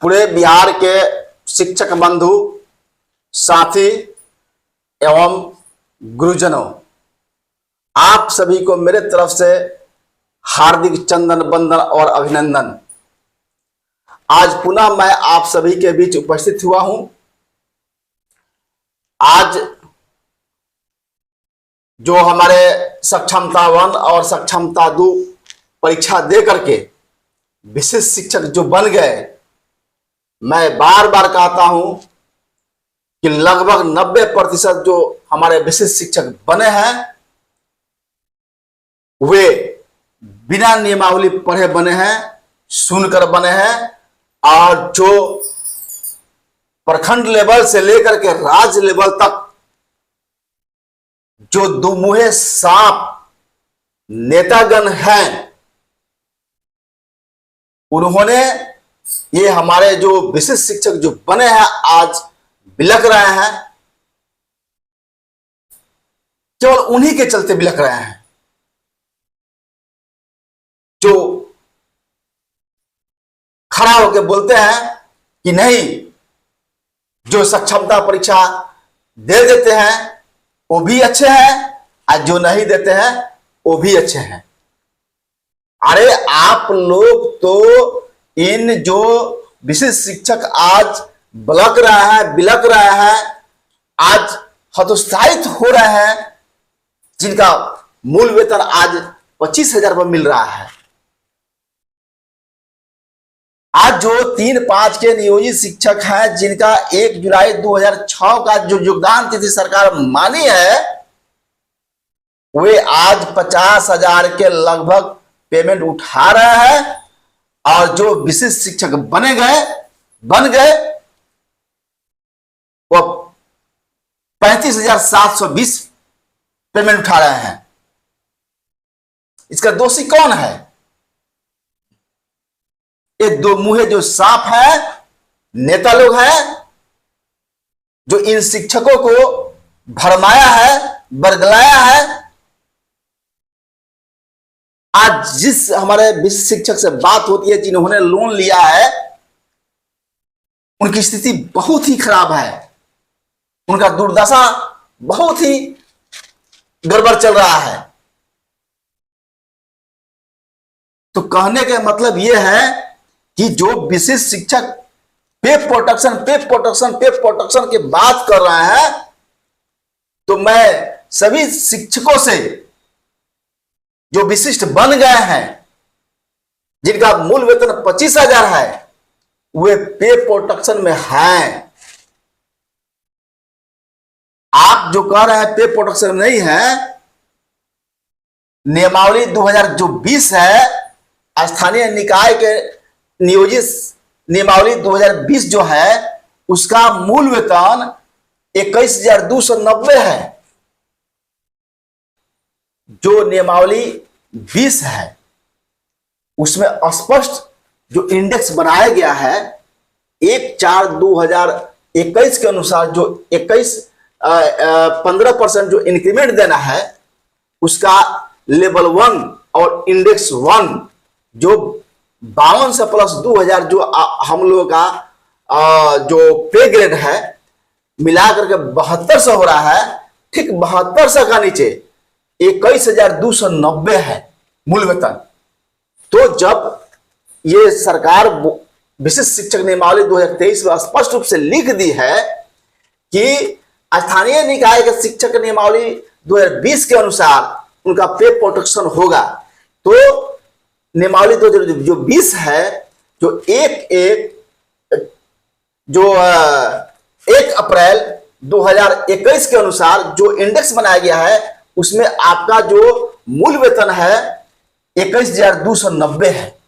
पूरे बिहार के शिक्षक बंधु, साथी एवं गुरुजनों, आप सभी को मेरे तरफ से हार्दिक चंदन वंदन और अभिनंदन। आज पुनः मैं आप सभी के बीच उपस्थित हुआ हूं। आज जो हमारे सक्षमता 1 और सक्षमता 2 परीक्षा दे करके विशिष्ट शिक्षक जो बन गए, मैं बार बार कहता हूं कि लगभग 90% जो हमारे विशिष्ट शिक्षक बने हैं वे बिना नियमावली पढ़े बने हैं, सुनकर बने हैं, और जो प्रखंड लेवल से लेकर के राज्य लेवल तक जो दुमुहे सांप नेतागण हैं, उन्होंने ये हमारे जो विशिष्ट शिक्षक जो बने हैं आज बिलक रहे हैं। केवल उन्हीं के चलते बिलक रहे हैं जो खड़ा होकर बोलते हैं कि नहीं, जो सक्षमता परीक्षा दे देते हैं वो भी अच्छे हैं और जो नहीं देते हैं वो भी अच्छे हैं। अरे आप लोग तो इन जो विशिष्ट शिक्षक आज बिलक रहे हैं, आज हतोत्साहित हो रहे हैं, जिनका मूल वेतन आज 25,000 रुपये मिल रहा है। आज जो 3-5 के नियोजित शिक्षक हैं, जिनका 1 जुलाई 2006 का जो योगदान तिथि सरकार मानी है, वे आज 50,000 के लगभग पेमेंट उठा रहे हैं, और जो विशिष्ट शिक्षक बन गए वो 35,720 पेमेंट उठा रहे हैं। इसका दोषी कौन है? ये दो मुंहे जो सांप है नेता लोग हैं, जो इन शिक्षकों को भरमाया है, बरगलाया है। आज जिस हमारे विशिष्ट शिक्षक से बात होती है, जिन्होंने लोन लिया है, उनकी स्थिति बहुत ही खराब है, उनका दुर्दशा बहुत ही गड़बड़ चल रहा है। तो कहने का मतलब यह है कि जो विशिष्ट शिक्षक पे प्रोटेक्शन की बात कर रहे हैं, तो मैं सभी शिक्षकों से जो विशिष्ट बन गए हैं, जिनका मूल वेतन 25,000 है, वे पे प्रोटेक्शन में हैं। आप जो कह रहे हैं पे प्रोटेक्शन नहीं है, नियमावली 2020 है, स्थानीय निकाय के नियोजित नियमावली 2020 जो है, उसका मूल वेतन 21,290 है। जो नियमावली 20 है उसमें स्पष्ट जो इंडेक्स बनाया गया है, 1/4/2021 के अनुसार जो 15% जो इंक्रीमेंट देना है, उसका लेवल 1 और इंडेक्स 1 जो 52 से प्लस 2,000 जो हम लोगों का जो पे ग्रेड है, मिलाकर के 7200 हो रहा है। ठीक 7200 का नीचे 21,290 है मूल वेतन। तो जब ये सरकार विशिष्ट शिक्षक नियमावली 2023 में स्पष्ट रूप से लिख दी है कि स्थानीय निकाय के शिक्षक नियमावली 2020 के अनुसार उनका पे प्रोटेक्शन होगा, तो नियमावली 2020 है जो 1 अप्रैल 2021 के अनुसार जो इंडेक्स बनाया गया है, उसमें आपका जो मूल वेतन है 21,290 है।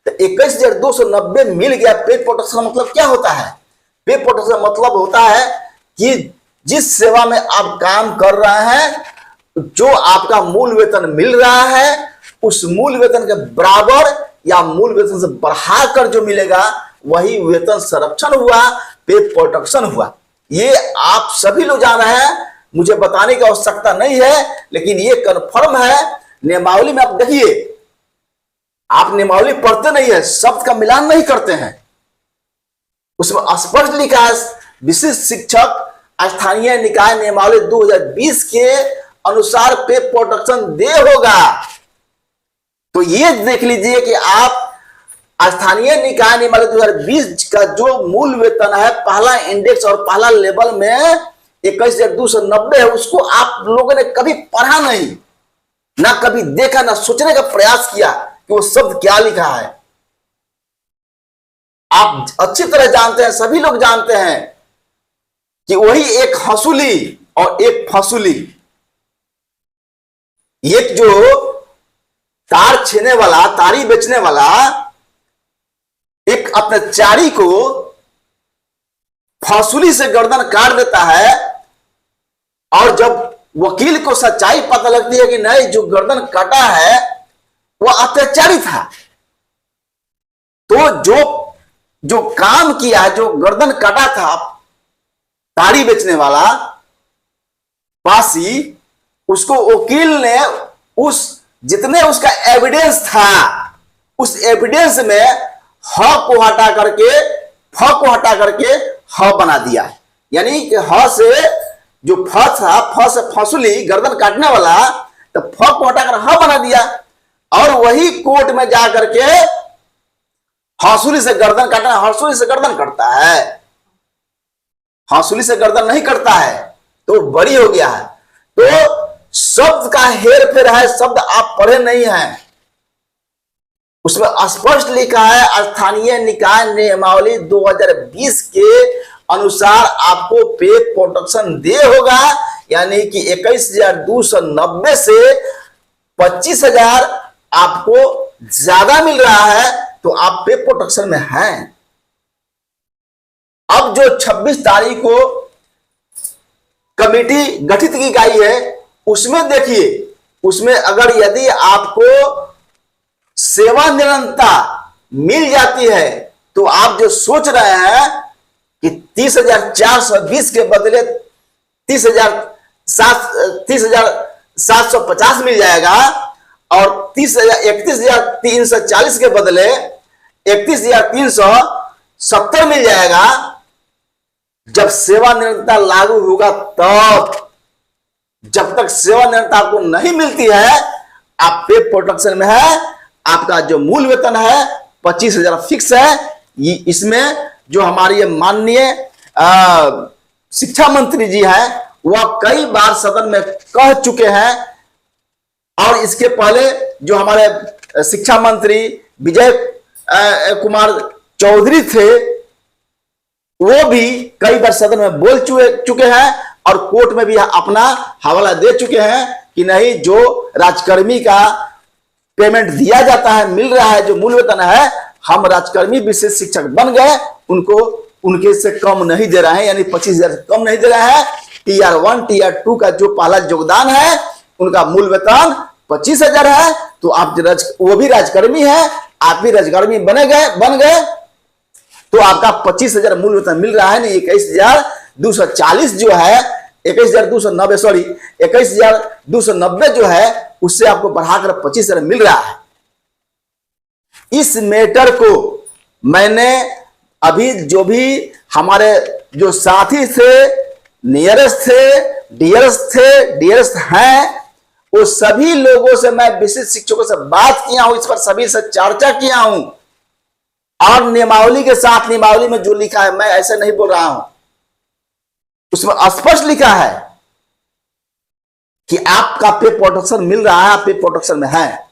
तो 21,290 मिल गया। पे प्रोटेक्शन मतलब क्या होता है? पे प्रोटेक्शन मतलब होता है कि जिस सेवा में आप काम कर रहे हैं, जो आपका मूल वेतन मिल रहा है, उस मूल वेतन के बराबर या मूल वेतन से बढ़ाकर जो मिलेगा, वही वेतन संरक्षण हुआ, पे प्रोटेक्शन हुआ। ये आप सभी लोग जान रहे हैं, मुझे बताने की आवश्यकता नहीं है, लेकिन ये कन्फर्म है। नियमावली में आप देखिए, आप नियमावली पढ़ते नहीं है, शब्द का मिलान नहीं करते हैं। उसमें स्पष्ट लिखा है विशिष्ट शिक्षक स्थानीय निकाय नियमावली 2020 के अनुसार पे प्रोटेक्शन दे होगा। तो ये देख लीजिए कि आप स्थानीय निकाय नियमावली 2020 का जो मूल वेतन है पहला इंडेक्स और पहला लेवल में 21,290 है, उसको आप लोगों ने कभी पढ़ा नहीं, ना कभी देखा, ना सोचने का प्रयास किया कि वो शब्द क्या लिखा है। आप अच्छी तरह जानते हैं, सभी लोग जानते हैं कि वही एक हसूली और एक फसूली, एक जो तार छीने वाला, तारी बेचने वाला एक अपने चारी को फसूली से गर्दन काट देता है, और जब वकील को सच्चाई पता लगती है कि नहीं, जो गर्दन काटा है वह अत्याचारी था, तो जो काम किया है, जो गर्दन काटा था ताड़ी बेचने वाला पासी, उसको वकील ने उस जितने उसका एविडेंस था उस एविडेंस में ह को हटा करके फ को हटा करके ह बना दिया। यानी कि ह से जो फ था, फ से फसुली गर्दन काटने वाला, तो फ को हटाकर ह बना दिया, और वही कोर्ट में जा करके हंसुली से गर्दन काटना, हंसुली से गर्दन कटता है, हंसुली से गर्दन नहीं कटता है, तो बड़ी हो गया है। तो शब्द का हेर फेर है, शब्द आप पढ़े नहीं हैं। उसमें स्पष्ट लिखा है स्थानीय निकाय नियमावली 2020 के अनुसार आपको पे प्रोटेक्शन दे होगा, यानी कि 21,290 से 25,000 आपको ज्यादा मिल रहा है, तो आप पे प्रोटेक्शन में हैं। अब जो 26 तारीख को कमेटी गठित की गई है, उसमें देखिए, उसमें अगर यदि आपको सेवानिरंतरता मिल जाती है, तो आप जो सोच रहे हैं कि 30,420 के बदले 30,750 मिल जाएगा, और 31,340 के बदले 31,370 मिल जाएगा, जब सेवानिरंतरता लागू होगा तब। जब तक सेवानिरंतरता आपको नहीं मिलती है, आप पे प्रोटेक्शन में है। आपका जो मूल वेतन है 25,000 फिक्स है। इसमें जो हमारी माननीय शिक्षा मंत्री जी हैं, वह कई बार सदन में कह चुके हैं, और इसके पहले जो हमारे शिक्षा मंत्री विजय कुमार चौधरी थे, वो भी कई बार सदन में बोल चुके हैं, और कोर्ट में भी अपना हवाला दे चुके हैं कि नहीं, जो राजकर्मी का पेमेंट दिया जाता है, मिल रहा है, जो मूल वेतन है, हम राजकर्मी विशेष शिक्षक बन गए, उनको उनके से कम नहीं दे रहे हैं, यानी 25,000 से कम नहीं दे रहे हैं। टीआर 1 टीआर 2 का जो पहला योगदान है, उनका मूल वेतन 25,000 है। तो आप वो भी राजकर्मी है, आप भी राजकर्मी बन गए, तो आपका 25,000 मूल वेतन मिल रहा है। नहीं, 21,240 जो है, 21,290 सॉरी 21,290 जो है, उससे आपको बढ़ाकर 25,000 मिल रहा है। इस मैटर को मैंने अभी जो भी हमारे जो साथी थे, नियरेस्ट थे, डियरेस्ट हैं, वो सभी लोगों से मैं विशिष्ट शिक्षकों से बात किया हूं, इस पर सभी से चर्चा किया हूं, और नियमावली के साथ, नियमावली में जो लिखा है, मैं ऐसे नहीं बोल रहा हूं, उसमें स्पष्ट लिखा है कि आपका पे प्रोटेक्शन मिल रहा है, आप पे प्रोटेक्शन में है।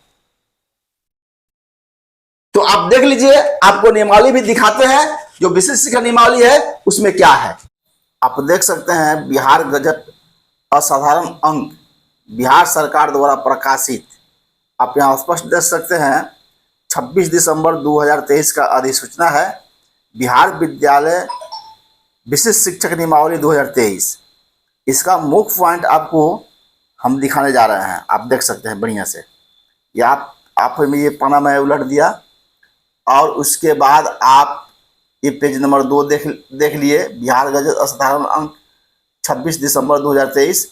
तो आप देख लीजिए, आपको नियमावली भी दिखाते हैं, जो विशिष्ट शिक्षा नियमावली है उसमें क्या है। आप देख सकते हैं बिहार गजट असाधारण अंक बिहार सरकार द्वारा प्रकाशित, आप यहां स्पष्ट देख सकते हैं 26 दिसंबर 2023 का अधिसूचना है, बिहार विद्यालय विशिष्ट शिक्षक नियमावली 2023। इसका मुख्य पॉइंट आपको हम दिखाने जा रहे हैं, आप देख सकते हैं बढ़िया से। ये आप में ये पन्ना मैं उलट दिया, और उसके बाद आप ये पेज नंबर 2 देख लिए, बिहार गजट असाधारण अंक 26 दिसंबर 2023।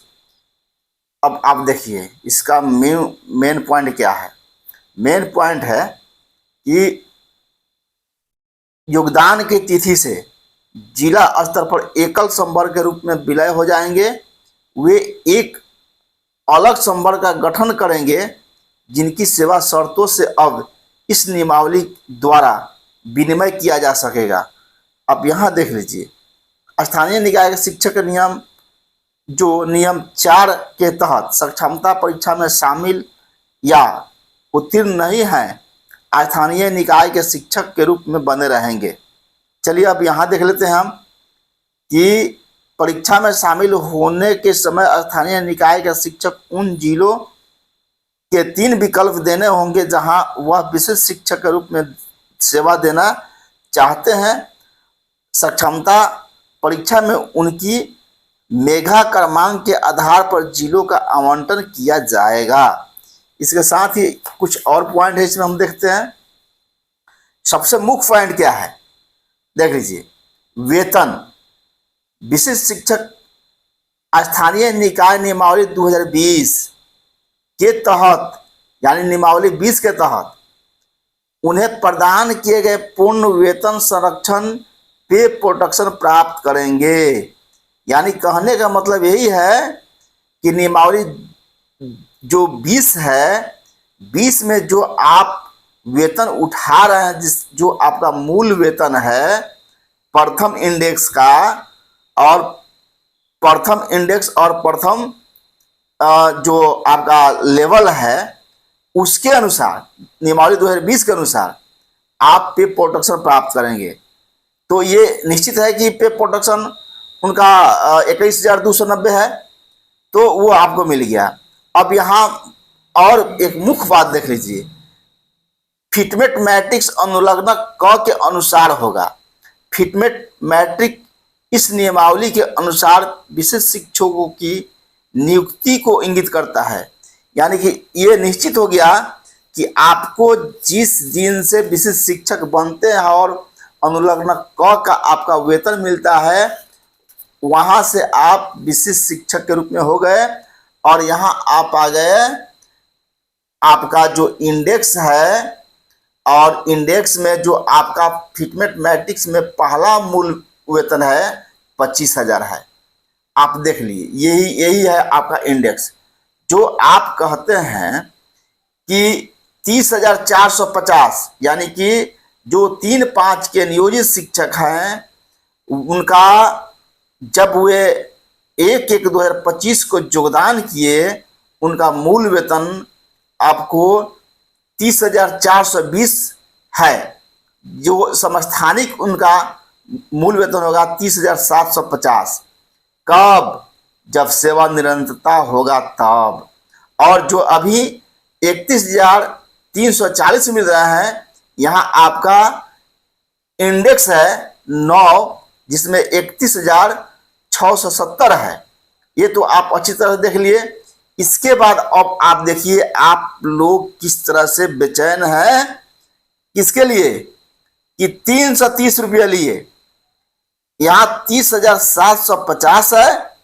अब आप देखिए इसका मेन पॉइंट क्या है। मेन पॉइंट है कि योगदान की तिथि से जिला स्तर पर एकल संवर्ग के रूप में विलय हो जाएंगे। वे एक अलग संवर्ग का गठन करेंगे जिनकी सेवा शर्तों से अब इस नियमावली द्वारा विनिमय किया जा सकेगा। अब यहाँ देख लीजिए, स्थानीय निकाय के शिक्षक नियम जो नियम 4 के तहत सक्षमता परीक्षा में शामिल या उत्तीर्ण नहीं हैं, स्थानीय निकाय के शिक्षक के रूप में बने रहेंगे। चलिए अब यहाँ देख लेते हैं हम कि परीक्षा में शामिल होने के समय स्थानीय निकाय के शिक्षक उन जिलों के 3 विकल्प देने होंगे जहां वह विशिष्ट शिक्षक के रूप में सेवा देना चाहते हैं। सक्षमता परीक्षा में उनकी मेधा क्रमांक के आधार पर जिलों का आवंटन किया जाएगा। इसके साथ ही कुछ और पॉइंट है, इसमें हम देखते हैं। सबसे मुख्य पॉइंट क्या है, देख लीजिए। वेतन विशिष्ट शिक्षक स्थानीय निकाय नियमावली 2020 के तहत, यानी नियमावली 20 के तहत उन्हें प्रदान किए गए पूर्ण वेतन संरक्षण पे प्रोटेक्शन प्राप्त करेंगे। यानी कहने का मतलब यही है कि नियमावली जो 20 है, 20 में जो आप वेतन उठा रहे हैं, जो आपका मूल वेतन है प्रथम इंडेक्स का, और प्रथम इंडेक्स और प्रथम जो आपका लेवल है, उसके अनुसार नियमावली 2020 के अनुसार आप पे प्रोटेक्शन प्राप्त करेंगे। तो ये निश्चित है कि पे प्रोटेक्शन उनका 21,290 है, तो वो आपको मिल गया। अब यहाँ और एक मुख्य बात देख लीजिए, फिटमेट मैट्रिक्स अनुलग्न क के अनुसार होगा। फिटमेट मैट्रिक इस नियमावली के अनुसार विशिष्ट शिक्षकों की नियुक्ति को इंगित करता है। यानी कि ये निश्चित हो गया कि आपको जिस दिन से विशिष्ट शिक्षक बनते हैं और अनुलग्न क का आपका वेतन मिलता है, वहां से आप विशिष्ट शिक्षक के रूप में हो गए, और यहाँ आप आ गए, आपका जो इंडेक्स है, और इंडेक्स में जो आपका फिटमेट मैट्रिक्स में पहला मूल वेतन है 25,000 है। आप देख लिए, यही है आपका इंडेक्स। जो आप कहते हैं कि 30,450, यानी कि जो 3-5 के नियोजित शिक्षक हैं, उनका जब वे 1/1/2025 को योगदान किए, उनका मूल वेतन आपको 30,420 है। जो समस्थानिक उनका मूल वेतन होगा 30,750। कब? जब सेवा निरंतरता होगा तब। और जो अभी 31,340 मिल रहा है, यहाँ आपका इंडेक्स है 9, जिसमें 31,670 है। ये तो आप अच्छी तरह देख लिए। इसके बाद अब आप देखिए, आप लोग किस तरह से बेचैन हैं, किसके लिए कि 330 रुपया लिए। यहाँ 30,750 है,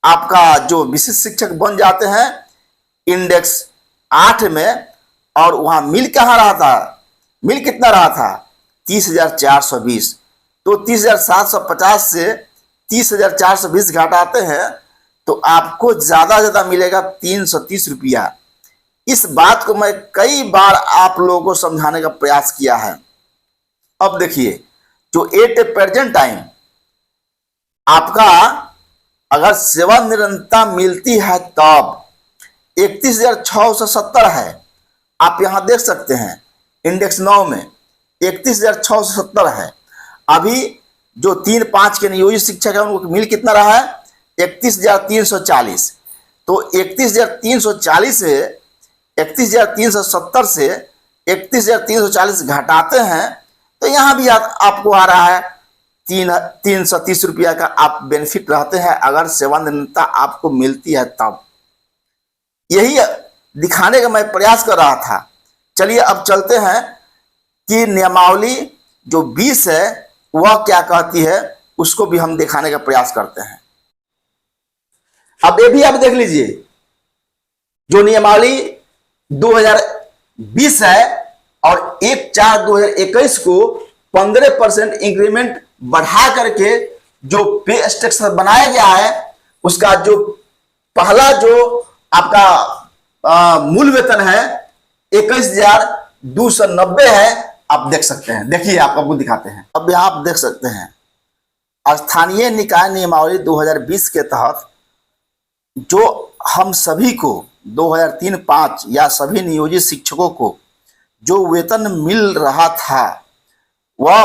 आपका जो विशिष्ट शिक्षक बन जाते हैं इंडेक्स 8 में, और वहां मिल कहाँ रहा था, मिल कितना रहा था 30,420। तो 30,750 से 30,420 घटाते हैं तो आपको ज्यादा ज्यादा मिलेगा 330 रुपया। इस बात को मैं कई बार आप लोगों को समझाने का प्रयास किया है। अब देखिए, जो एट ए प्रेजेंट टाइम आपका अगर सेवा निरंतरता मिलती है तब 31,670 है। आप यहां देख सकते हैं इंडेक्स 9 में 31,670 है। अभी जो 3-5 के नियोजित शिक्षक है उनको मिल कितना रहा है 31,340। तो 31,340 से 31,370 से 31,340 घटाते हैं तो यहां भी आपको आ रहा है 330 रुपया का आप बेनिफिट रहते हैं अगर सेवा निरंतरता आपको मिलती है तब। यही दिखाने का मैं प्रयास कर रहा था। चलिए अब चलते हैं कि नियमावली जो 20 है वह क्या कहती है, उसको भी हम दिखाने का प्रयास करते हैं। अब ये भी आप देख लीजिए, जो नियमावली 2020 है और 1/4/2021 को 15% इंक्रीमेंट बढ़ा करके जो पे स्ट्रक्चर बनाया गया है, उसका जो पहला जो आपका मूल वेतन है 21,290 है। आप देख सकते हैं, देखिए आप आपको दिखाते हैं। अब यहाँ आप देख सकते हैं स्थानीय निकाय नियमावली 2020 के तहत जो हम सभी को 2003-05 या सभी नियोजित शिक्षकों को जो वेतन मिल रहा था वह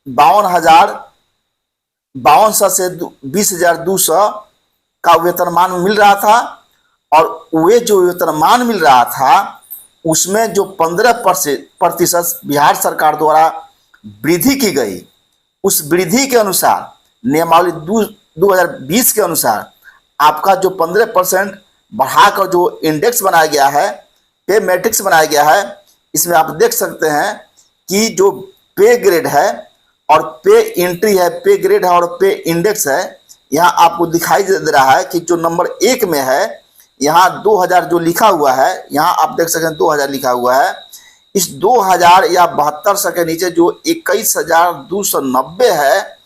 52,000 से 20,200 का वेतनमान मिल रहा था। और वे जो वेतनमान मिल रहा था उसमें जो 15% बिहार सरकार द्वारा वृद्धि की गई, उस वृद्धि के अनुसार नियमावली 2020 के अनुसार आपका जो 15% बढ़ाकर जो इंडेक्स बनाया गया है, पे मैट्रिक्स बनाया गया है, इसमें आप देख सकते हैं कि जो पे ग्रेड है और पे एंट्री है, पे ग्रेड है और पे इंडेक्स है। यहाँ आपको दिखाई दे रहा है कि जो नंबर 1 में है यहाँ 2000 जो लिखा हुआ है, यहाँ आप देख सकते हैं 2000 लिखा हुआ है। इस 2000 या 7200 के नीचे जो 21,290 है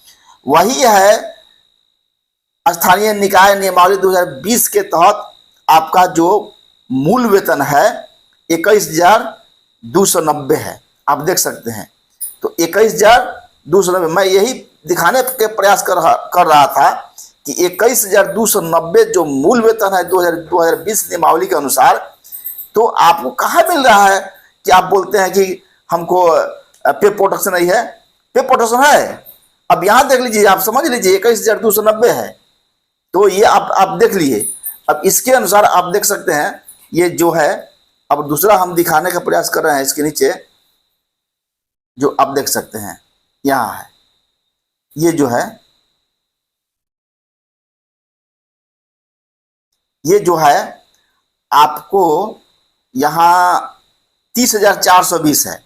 वही है स्थानीय निकाय नियमावली 2020 के तहत आपका जो मूल वेतन है 21,290 है। आप देख सकते हैं तो 21,290 मैं यही दिखाने के प्रयास कर रहा था कि 21,290 जो मूल वेतन है 2020 नियमावली के अनुसार, तो आपको कहाँ मिल रहा है कि आप बोलते हैं कि हमको पे प्रोटेक्शन नहीं है। पे प्रोटेक्शन है। अब यहाँ देख लीजिए, आप समझ लीजिए 21,290 है, तो ये आप देख लिए। अब इसके अनुसार आप देख सकते हैं ये जो है, अब दूसरा हम दिखाने का प्रयास कर रहे हैं। इसके नीचे जो आप देख सकते हैं यहाँ है, ये जो है, ये जो है आपको यहाँ 30,420 है।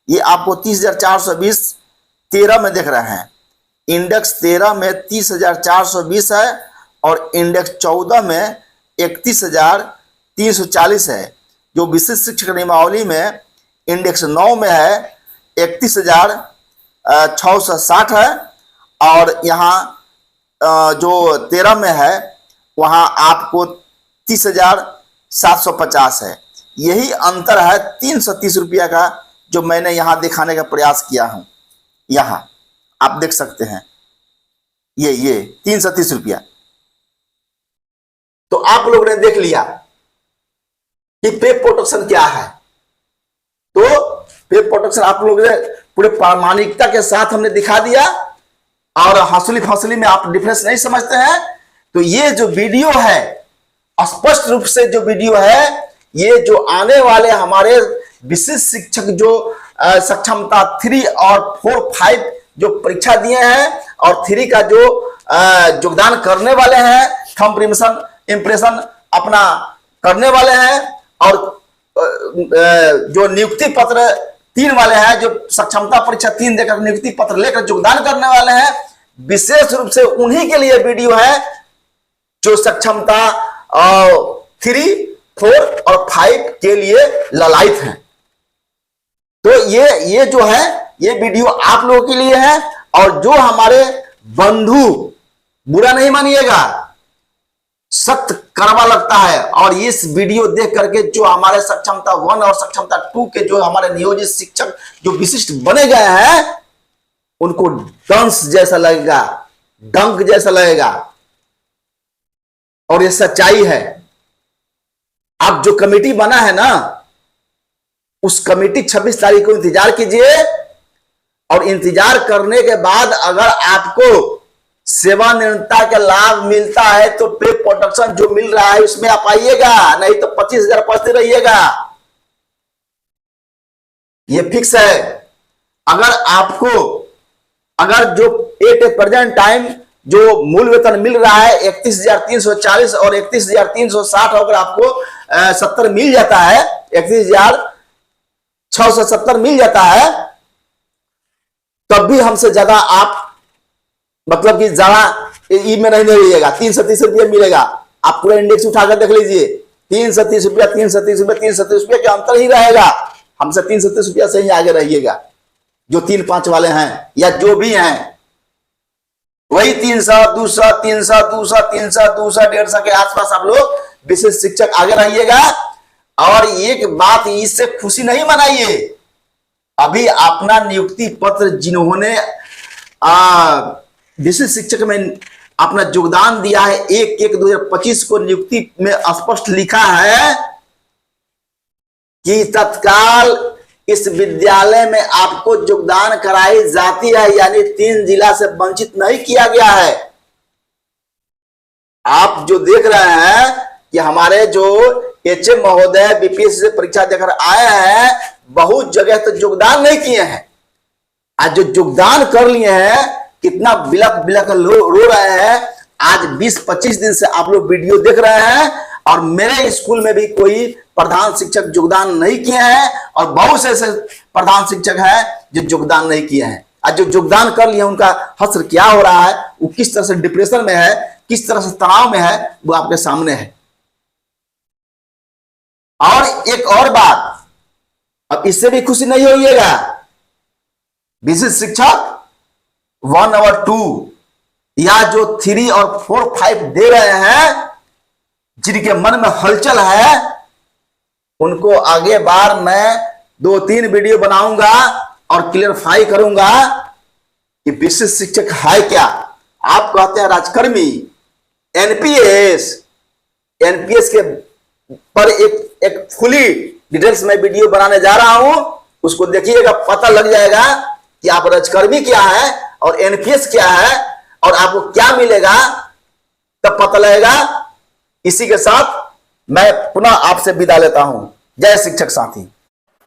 ये आपको 30,420 13 में देख रहे हैं। इंडेक्स 13 में 30,420 है और इंडेक्स 14 में 31,340 है। जो विशिष्ट शिक्षक नियमावली में इंडेक्स 9 में है 31,660 है और यहाँ जो 13 में है वहाँ आपको 30,750 है। यही अंतर है 330 रुपया का, जो मैंने यहाँ दिखाने का प्रयास किया हूँ। यहाँ आप देख सकते हैं ये 330 रुपया। तो आप लोगों ने देख लिया कि पे प्रोटेक्शन क्या है। तो पे प्रोटेक्शन आप लोगों ने पूरे प्रामाणिकता के साथ हमने दिखा दिया। और हंसली फंसली में आप डिफरेंस नहीं समझते हैं तो ये जो वीडियो है, स्पष्ट रूप से जो वीडियो है, ये जो आने वाले हमारे विशिष्ट शिक्षक जो सक्षमता 3 और 4, 5 जो परीक्षा दिए हैं और 3 का जो योगदान करने वाले हैं, थंब इम्प्रेशन अपना करने वाले हैं, और जो नियुक्ति पत्र 3 वाले हैं, जो सक्षमता परीक्षा 3 देकर नियुक्ति पत्र लेकर योगदान करने वाले हैं, विशेष रूप से उन्हीं के लिए वीडियो है जो सक्षमता 3, 4 और 5 के लिए ललायित हैं। तो ये जो है ये वीडियो आप लोगों के लिए है। और जो हमारे बंधु, बुरा नहीं मानिएगा, सख्त कड़वा लगता है, और इस वीडियो देख करके जो हमारे सक्षमता 1 और सक्षमता 2 के जो हमारे नियोजित शिक्षक जो विशिष्ट बने गए हैं, उनको डंस जैसा लगेगा, डंक जैसा लगेगा। और ये सच्चाई है। अब जो कमेटी बना है ना, उस कमेटी 26 तारीख को इंतजार कीजिए, और इंतजार करने के बाद अगर आपको सेवानिवृत्ता का लाभ मिलता है तो पे प्रोटेक्शन जो मिल रहा है उसमें आप आइएगा, नहीं तो 25,000 पढ़ते रहिएगा। ये फिक्स है। अगर जो एट ए प्रेजेंट टाइम जो मूल वेतन मिल रहा है 31,340 और 31,360, अगर आपको 70 मिल जाता है, 31,670 मिल जाता है, तब भी हमसे ज्यादा आप मतलब कि ज्यादा ई में नहीं रहिएगा। 330 रुपया मिलेगा। आप पूरा इंडेक्स उठाकर देख लीजिए, 330 रुपया, 330 रुपया, 330 रुपया के अंतर ही रहेगा। हमसे 330 रुपया से ही आगे रहिएगा, जो 3-5 वाले हैं या जो भी हैं। वही 300, 200, 300, 200, 300, 200, 150 के आसपास आप लोग विशेष शिक्षक आगे रहिएगा। और एक बात, इससे खुशी नहीं मनाइए, अभी अपना नियुक्ति पत्र जिन्होंने विशेष शिक्षक में अपना योगदान दिया है, 1/1/2025 को नियुक्ति में स्पष्ट लिखा है कि तत्काल इस विद्यालय में आपको योगदान कराई जाती है, यानी 3 जिला से वंचित नहीं किया गया है। आप जो देख रहे हैं कि हमारे जो एचएम महोदय बीपीएससी से परीक्षा देकर आए हैं, बहुत जगह तो योगदान नहीं किए हैं। आज जो योगदान कर लिए हैं, कितना बिलक बिलक रो रहे हैं। आज 20-25 दिन से आप लोग वीडियो देख रहे हैं, और मेरे स्कूल में भी कोई प्रधान शिक्षक योगदान नहीं किए हैं, और बहुत से ऐसे प्रधान शिक्षक हैं जो योगदान नहीं किए हैं। आज जो योगदान कर लिए उनका हश्र क्या हो रहा है, वो किस तरह से डिप्रेशन में है, किस तरह से तनाव में है, वो आपके सामने है। और एक और बात, अब इससे भी खुशी नहीं होइएगा, विशेष शिक्षक 1 और 2 या जो 3 और 4, 5 दे रहे हैं, जिनके मन में हलचल है, उनको आगे बार मैं 2-3 वीडियो बनाऊंगा और क्लियरफाई करूंगा कि विशेष शिक्षक है क्या। आप कहते हैं राजकर्मी, एनपीएस के पर एक फुली डिटेल्स में वीडियो बनाने जा रहा हूं, उसको देखिएगा, पता लग जाएगा कि आप राजकर्मी क्या है और एनपीएस क्या है, और आपको क्या मिलेगा, तब पता लगेगा। इसी के साथ मैं पुनः आपसे विदा लेता हूं। जय शिक्षक साथी।